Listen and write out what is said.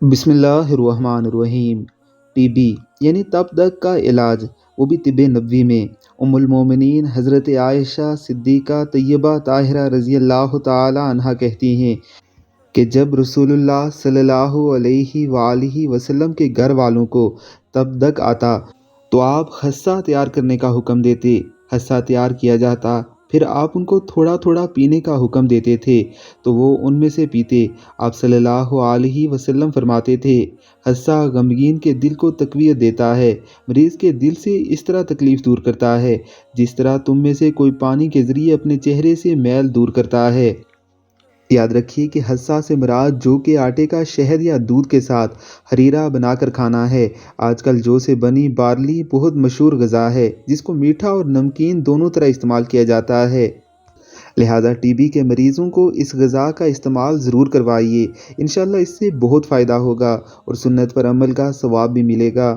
بسم اللہ الرحمن الرحیم۔ ٹی بی یعنی تپ دق کا علاج، وہ بھی طب نبوی میں۔ ام المومنین حضرت عائشہ صدیقہ طیبہ طاہرہ رضی اللہ تعالی عنہا کہتی ہیں کہ جب رسول اللہ صلی اللہ علیہ وآلہ وسلم کے گھر والوں کو تپ دق آتا تو آپ خسہ تیار کرنے کا حکم دیتے۔ خسہ تیار کیا جاتا، پھر آپ ان کو تھوڑا تھوڑا پینے کا حکم دیتے تھے تو وہ ان میں سے پیتے۔ آپ صلی اللہ علیہ وسلم فرماتے تھے، خسہ غمگین کے دل کو تقویت دیتا ہے، مریض کے دل سے اس طرح تکلیف دور کرتا ہے جس طرح تم میں سے کوئی پانی کے ذریعے اپنے چہرے سے میل دور کرتا ہے۔ یاد رکھیے کہ خسہ سے مراد جو کے آٹے کا شہد یا دودھ کے ساتھ حریرہ بنا کر کھانا ہے۔ آج کل جو سے بنی بارلی بہت مشہور غذا ہے جس کو میٹھا اور نمکین دونوں طرح استعمال کیا جاتا ہے، لہٰذا ٹی بی کے مریضوں کو اس غذا کا استعمال ضرور کروائیے۔ انشاءاللہ اس سے بہت فائدہ ہوگا اور سنت پر عمل کا ثواب بھی ملے گا۔